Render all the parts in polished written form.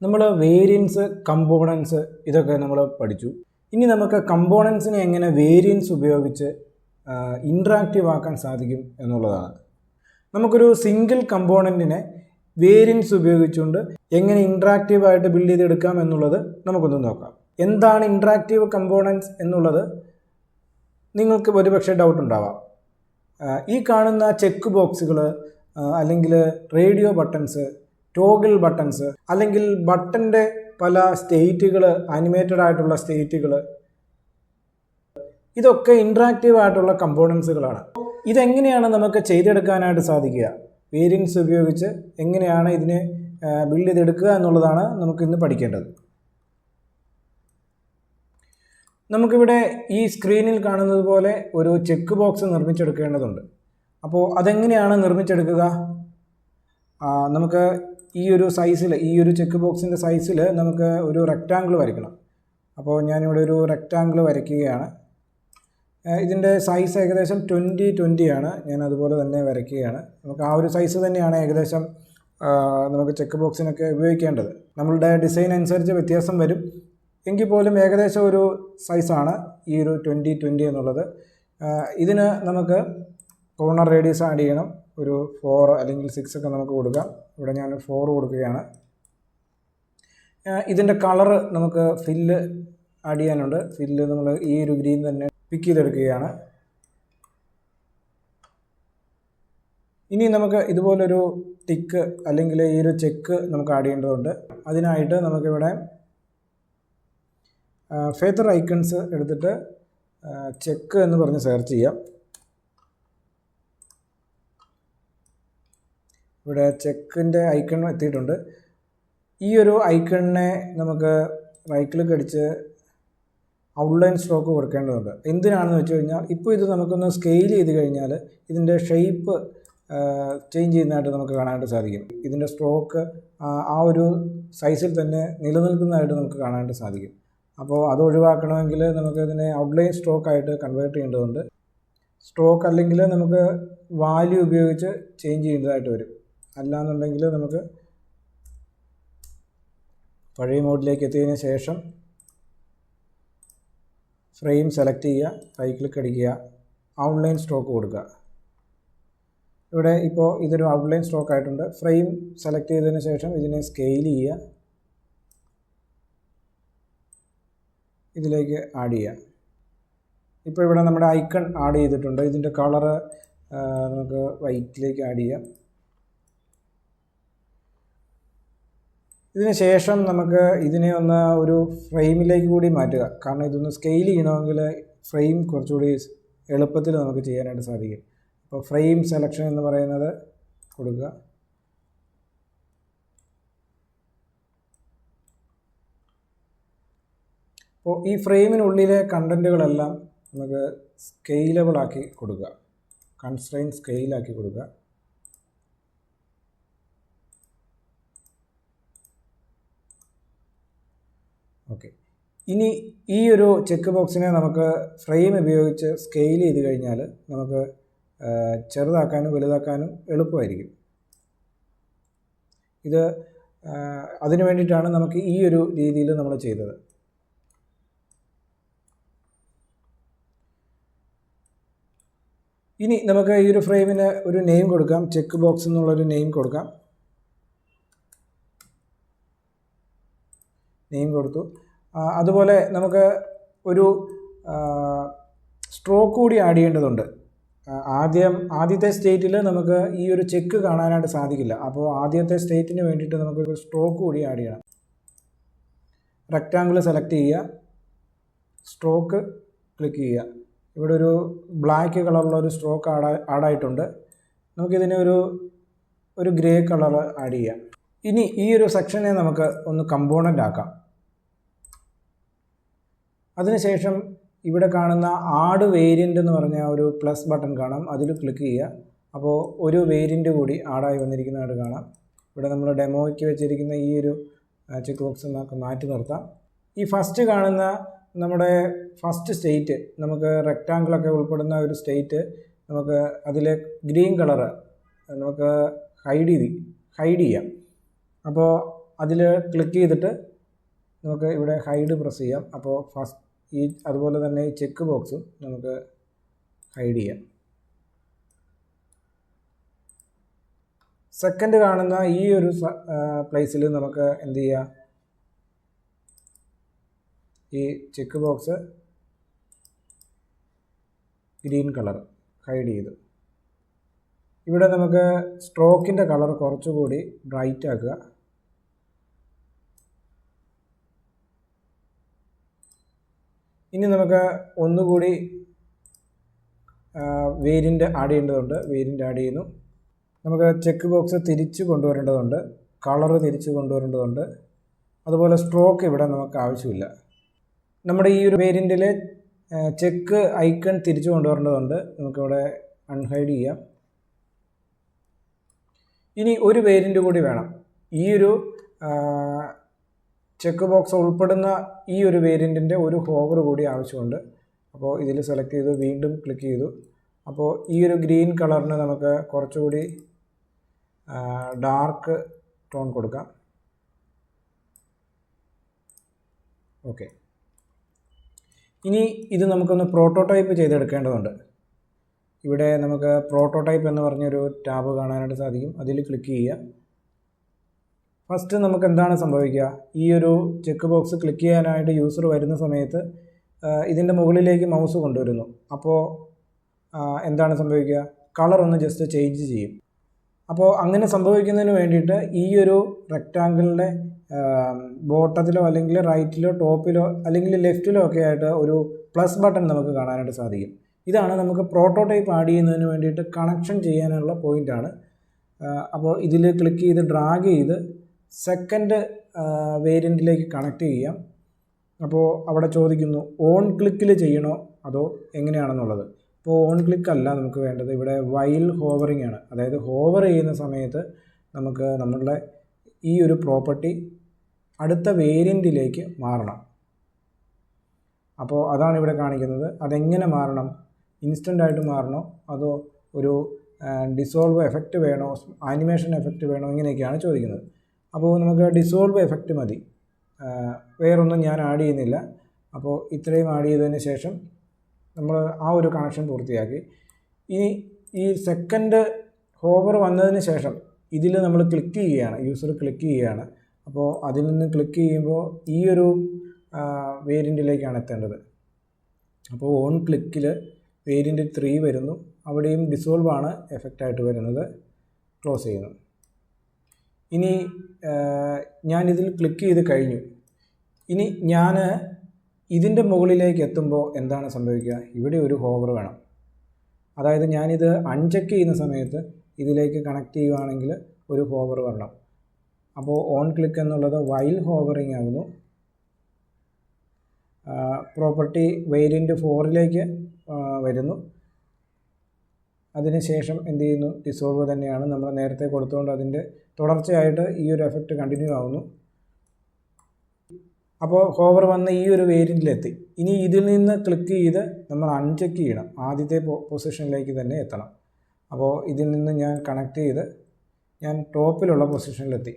നമ്മൾ variance, components ഇതൊക്കെ നമ്മൾ പഠിച്ചു. ഇനി നമുക്ക് കമ്പോണൻസിനെ എങ്ങനെ വേരിയൻസ് ഉപയോഗിച്ച് ഇൻട്രാക്റ്റീവ് ആക്കാൻ സാധിക്കും എന്നുള്ളതാണ്. നമുക്കൊരു സിംഗിൾ കമ്പോണൻറ്റിനെ വേരിയൻസ് ഉപയോഗിച്ചുകൊണ്ട് എങ്ങനെ ഇൻട്രാക്റ്റീവായിട്ട് ബിൽഡ് ചെയ്തെടുക്കാം എന്നുള്ളത് നമുക്കൊന്ന് നോക്കാം. എന്താണ് ഇൻട്രാക്റ്റീവ് കമ്പോണൻസ് എന്നുള്ളത് നിങ്ങൾക്ക് ഒരുപക്ഷെ ഡൗട്ട് ഉണ്ടാവാം. ഈ കാണുന്ന ചെക്ക് ബോക്സുകൾ, അല്ലെങ്കിൽ റേഡിയോ ബട്ടൺസ്, ടോഗിൾ ബട്ടൺസ്, അല്ലെങ്കിൽ ബട്ടൻ്റെ പല സ്റ്റേറ്റുകൾ, ആനിമേറ്റഡ് ആയിട്ടുള്ള സ്റ്റേറ്റുകൾ, ഇതൊക്കെ ഇൻട്രാക്റ്റീവ് ആയിട്ടുള്ള കമ്പോണൻസുകളാണ്. ഇതെങ്ങനെയാണ് നമുക്ക് ചെയ്തെടുക്കാനായിട്ട് സാധിക്കുക? വേരിയൻസ് ഉപയോഗിച്ച് എങ്ങനെയാണ് ഇതിനെ ബിൽഡ് ചെയ്തെടുക്കുക എന്നുള്ളതാണ് നമുക്കിന്ന് പഠിക്കേണ്ടത്. നമുക്കിവിടെ ഈ സ്ക്രീനിൽ കാണുന്നത് പോലെ ഒരു ചെക്ക് ബോക്സ് നിർമ്മിച്ചെടുക്കേണ്ടതുണ്ട്. അപ്പോൾ അതെങ്ങനെയാണ് നിർമ്മിച്ചെടുക്കുക? നമുക്ക് ഈ ഒരു സൈസിൽ, ഈ ഒരു ചെക്ക് ബോക്സിൻ്റെ സൈസിൽ നമുക്ക് ഒരു റെക്റ്റാങ്കിൾ വരയ്ക്കണം. അപ്പോൾ ഞാനിവിടെ ഒരു റെക്റ്റാങ്കിൾ വരയ്ക്കുകയാണ്. ഇതിൻ്റെ സൈസ് ഏകദേശം 20x20 ആണ്. ഞാൻ അതുപോലെ തന്നെ വരയ്ക്കുകയാണ്. നമുക്ക് ആ ഒരു സൈസ് തന്നെയാണ് ഏകദേശം നമുക്ക് ചെക്ക് ബോക്സിനൊക്കെ ഉപയോഗിക്കേണ്ടത്. നമ്മളുടെ ഡിസൈൻ അനുസരിച്ച് വ്യത്യാസം വരും. എങ്കിൽ പോലും ഏകദേശം ഒരു സൈസാണ് ഈ ഒരു 20x20 എന്നുള്ളത്. ഇതിന് നമുക്ക് കോർണർ റേഡിയസ് ആഡ് ചെയ്യണം. ഒരു 4 അല്ലെങ്കിൽ 6 ഒക്കെ നമുക്ക് കൊടുക്കാം. ഇവിടെ ഞാൻ 4 കൊടുക്കുകയാണ്. ഇതിൻ്റെ കളറ് നമുക്ക് ഫില്ല് ആഡ് ചെയ്യാനുണ്ട്. ഫില്ല് നമ്മൾ ഈ ഒരു ഗ്രീൻ തന്നെ പിക്ക് ചെയ്തെടുക്കുകയാണ്. ഇനി നമുക്ക് ഇതുപോലൊരു ടിക്ക് അല്ലെങ്കിൽ ഈ ഒരു ചെക്ക് നമുക്ക് ആഡ് ചെയ്യേണ്ടതുണ്ട്. അതിനായിട്ട് നമുക്കിവിടെ ഫെദർ ഐക്കൺസ് എടുത്തിട്ട് ചെക്ക് എന്ന് പറഞ്ഞ് സെർച്ച് ചെയ്യാം. ഇവിടെ ചെക്കിൻ്റെ ഐക്കൺ എത്തിയിട്ടുണ്ട്. ഈ ഒരു ഐക്കണിനെ നമുക്ക് റൈറ്റ് ക്ലിക്ക് അടിച്ച് ഔട്ട്ലൈൻ സ്ട്രോക്ക് കൊടുക്കേണ്ടതുണ്ട്. എന്തിനാണെന്ന് വെച്ച് കഴിഞ്ഞാൽ ഇപ്പോൾ ഇത് നമുക്കൊന്ന് സ്കെയിൽ ചെയ്ത് കഴിഞ്ഞാൽ ഇതിൻ്റെ ഷേപ്പ് ചേഞ്ച് ചെയ്യുന്നതായിട്ട് നമുക്ക് കാണാനായിട്ട് സാധിക്കും. ഇതിൻ്റെ സ്ട്രോക്ക് ആ ഒരു സൈസിൽ തന്നെ നിലനിൽക്കുന്നതായിട്ട് നമുക്ക് കാണാനായിട്ട് സാധിക്കും. അപ്പോൾ അത് ഒഴിവാക്കണമെങ്കിൽ നമുക്കിതിനെ ഔട്ട്ലൈൻ സ്ട്രോക്കായിട്ട് കൺവേർട്ട് ചെയ്യേണ്ടതുണ്ട്. സ്ട്രോക്ക് അല്ലെങ്കിൽ നമുക്ക് വാല്യൂ ഉപയോഗിച്ച് ചേഞ്ച് ചെയ്യേണ്ടതായിട്ട് വരും. അല്ലാന്നുണ്ടെങ്കിൽ നമുക്ക് പഴയ മോഡിലേക്ക് എത്തിയതിന് ശേഷം ഫ്രെയിം സെലക്ട് ചെയ്യുക, റൈറ്റ് ക്ലിക്ക് അടിക്കുക, ഔട്ട്ലൈൻ സ്ട്രോക്ക് കൊടുക്കുക. ഇവിടെ ഇപ്പോൾ ഇതൊരു ഔട്ട്ലൈൻ സ്ട്രോക്ക് ആയിട്ടുണ്ട്. ഫ്രെയിം സെലക്ട് ചെയ്തതിന് ശേഷം ഇതിനെ സ്കെയിൽ ചെയ്യുക, ഇതിലേക്ക് ആഡ് ചെയ്യുക. ഇപ്പോൾ ഇവിടെ നമ്മുടെ ഐക്കൺ ആഡ് ചെയ്തിട്ടുണ്ട്. ഇതിൻ്റെ കളറ് നമുക്ക് വൈറ്റിലേക്ക് ആഡ് ചെയ്യാം. ഇതിന് ശേഷം നമുക്ക് ഇതിനെ ഒന്ന് ഒരു ഫ്രെയിമിലേക്ക് കൂടി മാറ്റുക. കാരണം ഇതൊന്ന് സ്കെയിൽ ചെയ്യണമെങ്കിൽ ഫ്രെയിം കുറച്ചുകൂടി എളുപ്പത്തിൽ നമുക്ക് ചെയ്യാനായിട്ട് സാധിക്കും. അപ്പോൾ ഫ്രെയിം സെലക്ഷൻ എന്ന് പറയുന്നത് കൊടുക്കുക. അപ്പോൾ ഈ ഫ്രെയിമിനുള്ളിലെ കണ്ടൻറ്റുകളെല്ലാം നമുക്ക് സ്കെയിലബിൾ ആക്കി കൊടുക്കുക. കൺസ്ട്രെയിൻ സ്കെയിലാക്കി കൊടുക്കുക. ഓക്കെ, ഇനി ഈ ഒരു ചെക്ക് ബോക്സിനെ നമുക്ക് ഫ്രെയിം ഉപയോഗിച്ച് സ്കെയിൽ ചെയ്ത് കഴിഞ്ഞാൽ നമുക്ക് ചെറുതാക്കാനും വലുതാക്കാനും എളുപ്പമായിരിക്കും. ഇത് അതിനു വേണ്ടിയിട്ടാണ് നമുക്ക് ഈ ഒരു രീതിയിൽ നമ്മൾ ചെയ്തത്. ഇനി നമുക്ക് ഈ ഒരു ഫ്രെയിമിന് ഒരു നെയിം കൊടുക്കാം. ചെക്ക് ബോക്സ് എന്നുള്ളൊരു നെയിം കൊടുക്കാം. നെയിം കൊടുത്തു. അതുപോലെ നമുക്ക് ഒരു സ്ട്രോക്ക് കൂടി ആഡ് ചെയ്യേണ്ടതുണ്ട്. ആദ്യത്തെ സ്റ്റേറ്റിൽ നമുക്ക് ഈ ഒരു ചെക്ക് കാണാനായിട്ട് സാധിക്കില്ല. അപ്പോൾ ആദ്യത്തെ സ്റ്റേറ്റിന് വേണ്ടിയിട്ട് നമുക്കൊരു സ്ട്രോക്ക് കൂടി ആഡ് ചെയ്യണം. റെക്റ്റാങ്കിൾ സെലക്ട് ചെയ്യുക, സ്ട്രോക്ക് ക്ലിക്ക് ചെയ്യുക. ഇവിടെ ഒരു ബ്ലാക്ക് കളറുള്ള ഒരു സ്ട്രോക്ക് ആഡായിട്ടുണ്ട്. നമുക്കിതിനെ ഒരു ഗ്രേ കളർ ആഡ് ചെയ്യാം. ഇനി ഈ ഒരു സെക്ഷനെ നമുക്ക് ഒന്ന് കമ്പോണൻ്റ് ആക്കാം. അതിനുശേഷം ഇവിടെ കാണുന്ന ആഡ് വേരിയൻ്റ് എന്ന് പറഞ്ഞ ഒരു പ്ലസ് ബട്ടൺ കാണാം. അതിൽ ക്ലിക്ക് ചെയ്യുക. അപ്പോൾ ഒരു വേരിയൻ്റ് കൂടി ആഡായി വന്നിരിക്കുന്നതായിട്ട് കാണാം. ഇവിടെ നമ്മൾ ഡെമോയ്ക്ക് വെച്ചിരിക്കുന്ന ഈ ഒരു ചെക്ക് ബോക്സ് നമുക്ക് മാറ്റി നിർത്താം. ഈ ഫസ്റ്റ് കാണുന്ന നമ്മുടെ ഫസ്റ്റ് സ്റ്റേറ്റ്, നമുക്ക് റെക്റ്റാങ്കിളൊക്കെ ഉൾപ്പെടുന്ന ഒരു സ്റ്റേറ്റ്, നമുക്ക് അതിലെ ഗ്രീൻ കളറ് നമുക്ക് ഹൈഡ് ചെയ്യാം. അപ്പോൾ അതിൽ ക്ലിക്ക് ചെയ്തിട്ട് നമുക്ക് ഇവിടെ ഹൈഡ് പ്രസ് ചെയ്യാം. അപ്പോൾ ഫസ്റ്റ് അതുപോലെ തന്നെ ഈ ചെക്ക് ബോക്സും നമുക്ക് ഹൈഡ് ചെയ്യാം. സെക്കൻഡ് കാണുന്ന ഈ ഒരു പ്ലേസിൽ നമുക്ക് എന്ത് ചെയ്യാം, ഈ check box green colour hide ചെയ്തു. ഇവിടെ നമുക്ക് സ്ട്രോക്കിൻ്റെ കളർ കുറച്ചുകൂടി ബ്രൈറ്റ് ആക്കുക. ഇനി നമുക്ക് ഒന്നുകൂടി വേരിയൻ്റ് ആഡ് ചെയ്യേണ്ടതുണ്ട്. വേരിയൻ്റ് ആഡ് ചെയ്യുന്നു. നമുക്ക് ചെക്ക് ബോക്സ് തിരിച്ച് കൊണ്ടുവരേണ്ടതുണ്ട്, കളർ തിരിച്ച് കൊണ്ടുവരേണ്ടതുണ്ട്. അതുപോലെ സ്ട്രോക്ക് ഇവിടെ നമുക്ക് ആവശ്യമില്ല. നമ്മുടെ ഈ ഒരു വേരിയൻറ്റിൽ ചെക്ക് ഐക്കൺ തിരിച്ചു കൊണ്ടുവരേണ്ടതുണ്ട്. നമുക്കിവിടെ അൺഹൈഡ് ചെയ്യാം. ഇനി ഒരു വേരിയൻ്റ് കൂടി വേണം. ഈ ഒരു ചെക്ക് ബോക്സ് ഉൾപ്പെടുന്ന ഈ ഒരു വേരിയൻറ്റിൻ്റെ ഒരു ഹോവർ കൂടി ആവശ്യമുണ്ട്. അപ്പോൾ ഇതിൽ സെലക്ട് ചെയ്തു, വീണ്ടും ക്ലിക്ക് ചെയ്തു. അപ്പോൾ ഈ ഒരു ഗ്രീൻ കളറിന് നമുക്ക് കുറച്ചുകൂടി ഡാർക്ക് ടോൺ കൊടുക്കാം. ഓക്കെ. ഇനി ഇത് നമുക്കൊന്ന് പ്രോട്ടോടൈപ്പ് ചെയ്തെടുക്കേണ്ടതുണ്ട്. ഇവിടെ നമുക്ക് പ്രോട്ടോടൈപ്പ് എന്ന് പറഞ്ഞൊരു ടാബ് കാണാനായിട്ട് സാധിക്കും. അതിൽ ക്ലിക്ക് ചെയ്യുക. ഫസ്റ്റ് നമുക്ക് എന്താണ് സംഭവിക്കുക, ഈ ഒരു ചെക്ക് ബോക്സ് ക്ലിക്ക് ചെയ്യാനായിട്ട് യൂസർ വരുന്ന സമയത്ത് ഇതിൻ്റെ മുകളിലേക്ക് മൗസ് കൊണ്ടുവരുന്നു. അപ്പോൾ എന്താണ് സംഭവിക്കുക, കളർ ഒന്ന് ജസ്റ്റ് ചേഞ്ച് ചെയ്യും. അപ്പോൾ അങ്ങനെ സംഭവിക്കുന്നതിന് വേണ്ടിയിട്ട് ഈ ഒരു റെക്റ്റാങ്കിളിൻ്റെ ബോട്ടത്തിലോ അല്ലെങ്കിൽ റൈറ്റിലോ ടോപ്പിലോ അല്ലെങ്കിൽ ലെഫ്റ്റിലോ ഒക്കെ ആയിട്ട് ഒരു പ്ലസ് ബട്ടൺ നമുക്ക് കാണാനായിട്ട് സാധിക്കും. ഇതാണ് നമുക്ക് പ്രോട്ടോടൈപ്പ് ആഡ് ചെയ്യുന്നതിന് വേണ്ടിയിട്ട് കണക്ഷൻ ചെയ്യാനുള്ള പോയിൻ്റാണ്. അപ്പോൾ ഇതിൽ ക്ലിക്ക് ചെയ്ത് ഡ്രാഗ് ചെയ്ത് സെക്കൻഡ് വേരിയൻറ്റിലേക്ക് കണക്ട് ചെയ്യാം. അപ്പോൾ അവിടെ ചോദിക്കുന്നു ഓൺ ക്ലിക്കിൽ ചെയ്യണോ അതോ എങ്ങനെയാണെന്നുള്ളത്. അപ്പോൾ ഓൺ ക്ലിക്ക് അല്ല നമുക്ക് വേണ്ടത്, ഇവിടെ വൈൽ ഹോവറിംഗ് ആണ്. അതായത് ഹോവർ ചെയ്യുന്ന സമയത്ത് നമുക്ക് നമ്മളുടെ ഈ ഒരു പ്രോപ്പർട്ടി അടുത്ത വേരിയൻറ്റിലേക്ക് മാറണം. അപ്പോൾ അതാണ് ഇവിടെ കാണിക്കുന്നത്. അതെങ്ങനെ മാറണം, ഇൻസ്റ്റൻ്റ് ആയിട്ട് മാറണോ അതോ ഒരു ഡിസോൾവ് എഫക്റ്റ് വേണോ, ആനിമേഷൻ എഫക്റ്റ് വേണോ, ഇങ്ങനെയൊക്കെയാണ് ചോദിക്കുന്നത്. അപ്പോൾ നമുക്ക് ഡിസോൾവ് എഫക്റ്റ് മതി, വേറൊന്നും ഞാൻ ആഡ് ചെയ്യുന്നില്ല. അപ്പോൾ ഇത്രയും ആഡ് ചെയ്തതിന് ശേഷം നമ്മൾ ആ ഒരു കണക്ഷൻ പൂർത്തിയാക്കി. ഇനി ഈ സെക്കൻഡ് ഹോവർ വന്നതിന് ശേഷം ഇതിൽ നമ്മൾ ക്ലിക്ക് ചെയ്യുകയാണ്, യൂസർ ക്ലിക്ക് ചെയ്യുകയാണ്. അപ്പോൾ അതിൽ നിന്ന് ക്ലിക്ക് ചെയ്യുമ്പോൾ ഈ ഒരു വേരിയൻറ്റിലേക്കാണ് എത്തേണ്ടത്. അപ്പോൾ ഓൺ ക്ലിക്കിൽ വേരിയൻറ്റ് 3 വരുന്നു. അവിടെയും ഡിസോൾവ് ആണ് എഫക്റ്റായിട്ട് വരുന്നത്. ക്ലോസ് ചെയ്യുന്നു. ഇനി ഞാനിതിൽ ക്ലിക്ക് ചെയ്ത് കഴിഞ്ഞു. ഇനി ഞാൻ ഇതിൻ്റെ മുകളിലേക്ക് എത്തുമ്പോൾ എന്താണ് സംഭവിക്കുക, ഇവിടെ ഒരു ഹോവർ വേണം. അതായത് ഞാനിത് അൺചെക്ക് ചെയ്യുന്ന സമയത്ത് ഇതിലേക്ക് കണക്ട് ചെയ്യുകയാണെങ്കിൽ ഒരു ഹോവർ വരണം. അപ്പോൾ ഓൺ ക്ലിക്ക് എന്നുള്ളത് വൈൽ ഹോവറിംഗ് ആകുന്നു. പ്രോപ്പർട്ടി വേരിയൻറ്റ് 4ലേക്ക് വരുന്നു. അതിനുശേഷം എന്ത് ചെയ്യുന്നു, ഡിസോൾവ് തന്നെയാണ് നമ്മൾ നേരത്തെ കൊടുത്തുകൊണ്ട് അതിൻ്റെ തുടർച്ചയായിട്ട് ഈ ഒരു എഫക്റ്റ് കണ്ടിന്യൂ ആവുന്നു. അപ്പോൾ ഹോവർ വന്ന് ഈ ഒരു വേരിയൻറ്റിലെത്തി. ഇനി ഇതിൽ നിന്ന് ക്ലിക്ക് ചെയ്ത് നമ്മൾ അൺചെക്ക് ചെയ്യണം, ആദ്യത്തെ പൊസിഷനിലേക്ക് തന്നെ എത്തണം. അപ്പോൾ ഇതിൽ നിന്ന് ഞാൻ കണക്ട് ചെയ്ത് ഞാൻ ടോപ്പിലുള്ള പൊസിഷനിലെത്തി.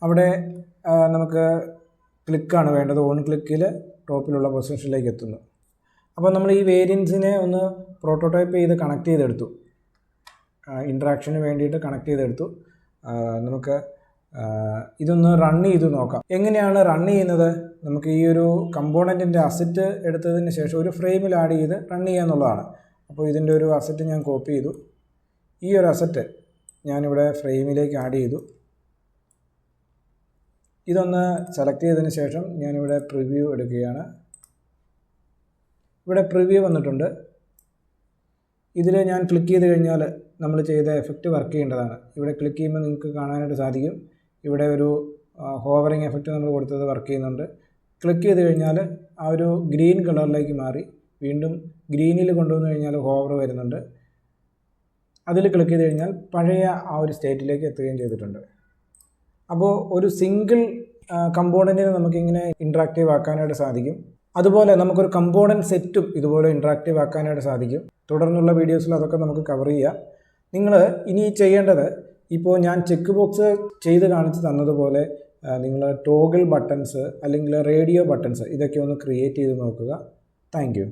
അവിടെ നമുക്ക് ക്ലിക്കാണ് വേണ്ടത്. ഓൺ ക്ലിക്കിൽ ടോപ്പിലുള്ള പൊസിഷനിലേക്ക് എത്തുന്നു. അപ്പോൾ നമ്മൾ ഈ വേരിയൻസിനെ ഒന്ന് പ്രോട്ടോടൈപ്പ് ചെയ്ത് കണക്ട് ചെയ്തെടുത്തു, ഇൻട്രാക്ഷന് വേണ്ടിയിട്ട് കണക്ട് ചെയ്തെടുത്തു. നമുക്ക് ഇതൊന്ന് റൺ ചെയ്ത് നോക്കാം. എങ്ങനെയാണ് റൺ ചെയ്യുന്നത്, നമുക്ക് ഈ ഒരു കമ്പോണൻറ്റിൻ്റെ അസറ്റ് എടുത്തതിന് ശേഷം ഒരു ഫ്രെയിമിൽ ആഡ് ചെയ്ത് റൺ ചെയ്യുക എന്നുള്ളതാണ്. അപ്പോൾ ഇതിൻ്റെ ഒരു അസറ്റ് ഞാൻ കോപ്പി ചെയ്തു. ഈ ഒരു അസറ്റ് ഞാനിവിടെ ഫ്രെയിമിലേക്ക് ആഡ് ചെയ്തു. ഇതൊന്ന് സെലക്ട് ചെയ്തതിന് ശേഷം ഞാനിവിടെ പ്രിവ്യൂ എടുക്കുകയാണ്. ഇവിടെ പ്രിവ്യൂ വന്നിട്ടുണ്ട്. ഇതിൽ ഞാൻ ക്ലിക്ക് ചെയ്ത് കഴിഞ്ഞാൽ നമ്മൾ ചെയ്ത എഫക്റ്റ് വർക്ക് ചെയ്യേണ്ടതാണ്. ഇവിടെ ക്ലിക്ക് ചെയ്യുമ്പോൾ നിങ്ങൾക്ക് കാണാനായിട്ട് സാധിക്കും, ഇവിടെ ഒരു ഹോവറിംഗ് എഫക്റ്റ് നമ്മൾ കൊടുത്തത് വർക്ക് ചെയ്യുന്നുണ്ട്. ക്ലിക്ക് ചെയ്ത് കഴിഞ്ഞാൽ ആ ഒരു ഗ്രീൻ കളറിലേക്ക് മാറി, വീണ്ടും ഗ്രീനിൽ കൊണ്ടുവന്നു കഴിഞ്ഞാൽ ഹോവർ വരുന്നുണ്ട്. അതിൽ ക്ലിക്ക് ചെയ്ത് കഴിഞ്ഞാൽ പഴയ ആ ഒരു സ്റ്റേറ്റിലേക്ക് എത്തുകയും ചെയ്തിട്ടുണ്ട്. അപ്പോൾ ഒരു സിംഗിൾ കമ്പോണൻറ്റിനെ നമുക്കിങ്ങനെ ഇൻട്രാക്റ്റീവ് ആക്കാനായിട്ട് സാധിക്കും. അതുപോലെ നമുക്കൊരു കമ്പോണൻറ്റ് സെറ്റും ഇതുപോലെ ഇൻട്രാക്റ്റീവ് ആക്കാനായിട്ട് സാധിക്കും. തുടർന്നുള്ള വീഡിയോസിൽ അതൊക്കെ നമുക്ക് കവർ ചെയ്യാം. നിങ്ങൾ ഇനി ചെയ്യേണ്ടത് ഇപ്പോൾ ഞാൻ ചെക്ക് ബോക്സ് ചെയ്ത് കാണിച്ച് തന്നതുപോലെ നിങ്ങൾ ടോഗിൾ ബട്ടൺസ് അല്ലെങ്കിൽ റേഡിയോ ബട്ടൺസ് ഇതൊക്കെ ഒന്ന് ക്രിയേറ്റ് ചെയ്ത് നോക്കുക. Thank you.